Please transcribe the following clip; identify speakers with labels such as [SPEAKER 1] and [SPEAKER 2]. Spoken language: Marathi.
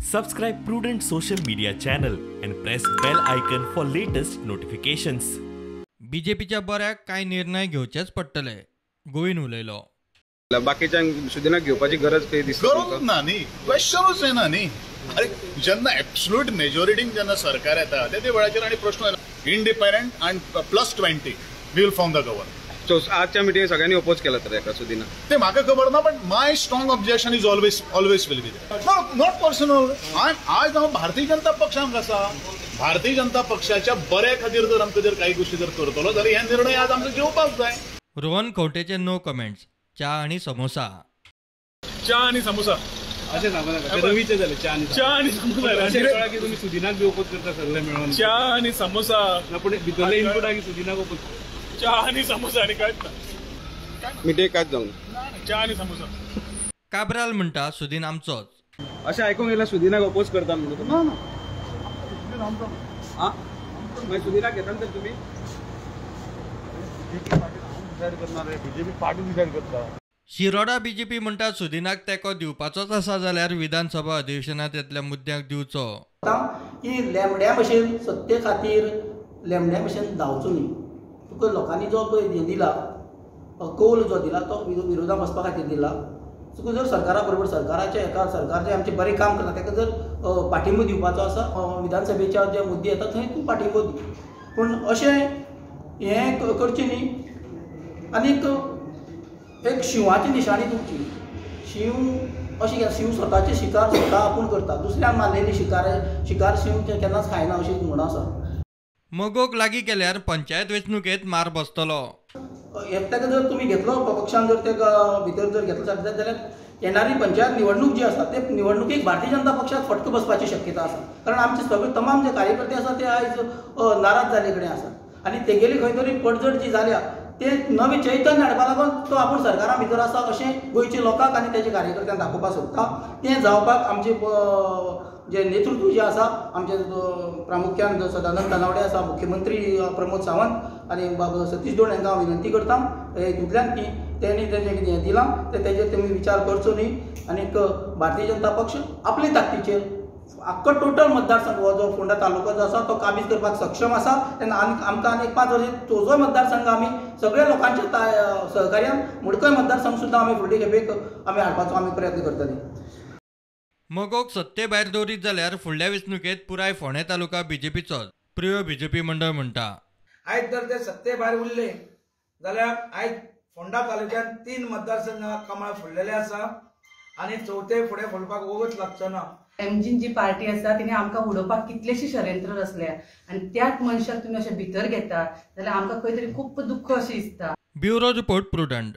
[SPEAKER 1] Subscribe Prudent social media channel and press bell icon for latest notifications.
[SPEAKER 2] बीजेपीच्या बऱ्याक काय निर्णय घेवचेच पडटले, गोविंद उलयलो.
[SPEAKER 3] बाकीच्या सुदिनाक घेवपाची गरज काही दिसत
[SPEAKER 4] ना न्ही, क्वेश्चनूच येना न्ही. अरे जेन्ना एब्सोल्यूट मेजॉरिटीन जेन्ना सरकार येता ते वेळाचेर आनी प्रश्न independent and +20 we will form the government.
[SPEAKER 3] So आजच्या मिटिंगेक सगळ्यांनी अपोज केला तर एका सुदिना
[SPEAKER 4] ते म्हाका खबर ना, but my strong objection is always will be there. Not personal. आज हांव भारतीय जनता पक्षांत आसा. भारतीय जनता पक्षाच्या बऱ्या खातीर जर आमकां जर काही गोष्टी जर करतलो जाल्यार हे निर्णय आज आमकां घेवपाक जाय.
[SPEAKER 2] रोहन खंवटेचे नो कमेंट्स. च्या आणि समोसा.
[SPEAKER 5] च्या आणि समोसा
[SPEAKER 6] असे सांगू नका, रवीचे झाले च्या आणि समोसा. असे कळा की तुम्ही सुदिनाक बी ओपोज करता सगळे मिळून.
[SPEAKER 5] च्या आणि समोसा
[SPEAKER 6] पण भितरले इनपुट आहे की सुदिनाक ओपोज.
[SPEAKER 5] च्या आणि समोसा आणि काय ना
[SPEAKER 3] मिटिंग कांयच जावंक
[SPEAKER 5] च्या आणि समोसा.
[SPEAKER 2] काब्राल म्हणटा सुदीन आमचोच.
[SPEAKER 6] अशें आयकूंक येयला सुदिनाक ओपोज करता म्हणून. ना मागीर सुदिनाक घेता तर तुम्ही
[SPEAKER 4] बीजेपी पार्टी डिसायड करता.
[SPEAKER 2] शिरोडा बीजेपी म्हणटा सुदिनाक तेको दिवपाचोच आसा जाल्यार विधानसभा अधिवेशनात येतल्या मुद्द्याक दिवचो.
[SPEAKER 7] की लेमड्या भशेन सत्ते खातीर लेमड्या भशेन धांवचो न्ही. तुका लोकांनी जो पळय हें दिला, कौल जो दिला तो विरोधात वचपा खातीर दिला. तुका जर सरकारा बरोबर सरकाराच्या एका सरकार जे आमचे बरें काम करता ताका जर पाठिंबो दिवपाचो आसा, विधानसभेच्या जे मुद्दे येता थंय तूं पाठिंबो दी. पूण अशें हें करचें न्ही. आनीक एक शिवाची निशाणी तुमची. शिव अशी शिव स्वताची शिकार स्वता आपूण करता. दुसऱ्यान मारलेली शिकार शिव केन्नाच खायना अशी म्हण आसा.
[SPEAKER 2] मगोक लागीं केल्यार पंचायत वेंचणुकेंत मार बसतलो.
[SPEAKER 7] ताका जर तुमी घेतलो पक्षान जर ताका भितर जर घेतलो जाल्यार येणारी पंचायत निवडणूक जी आसा ते निवडणुकीक भारतीय जनता पक्षाक फटको बसपाची शक्यता आसा. कारण आमचे सगळे तमाम जे कार्यकर्ते आसा ते आयज नाराज जाल्ले कडेन आसा. आनी तेगेली खंय तरी पडझड जी जाल्या ते नवे चैतन्य हाडपा लागून तो आपूण सरकारा भितर आसा अशें गोंयच्या लोकांक आनी तेच्या कार्यकर्त्यांक दाखोवपाक सोदता. तें जावपाक आमचे जे नेतृत्व जे आसा आमचे प्रामुख्यान सदानंद तानावडे आसा, मुख्यमंत्री प्रमोद सावंत आनी सतीश धोंड हांकां हांव विनंती करता हेतूंतल्यान की तेणी तेजें कितें हें दिलां तें तेजेर तेमी विचार करचो न्ही. आनीक भारतीय जनता पक्ष आपले ताकदीचेर आख्खो टोटल मतदारसंघ हो जो फोंडा तालुको जो आसा तो काबीज करपाक सक्षम आसा. तेन्ना आमकां आनीक 5 वर्सां तो मतदारसंघ आमी सगळ्या लोकांच्या सहकार्यान मुडकय मतदारसंघ सुद्दां आमी फुडले खेपेक आमी हाडपाचो आमी प्रयत्न करतले.
[SPEAKER 2] मगोक सत्ते भायर दवरीत जाल्यार फुडल्या वेंचणुकेंत पुराय फोंडे तालुका बीजेपीचोच, प्रिय बीजेपी मंडळ म्हणटा.
[SPEAKER 8] आयज जर ते सत्ते भायर उरले जाल्यार आयज फोंडा तालुक्यांत 3 मतदारसंघ कमळ फुडलेले आसा आनी चवथे फुडें फुडपाक वगत लागचो ना.
[SPEAKER 9] एमजीन जी पार्टी आसा तिने आमकां उडोवपाक कितलेशे षडयंत्र रचल्या आनी त्याच मनशाक तुमी अशें भितर घेता जाल्यार आमकां खंय तरी खूब दुख्ख अशें दिसता.
[SPEAKER 2] Bureau report prudent.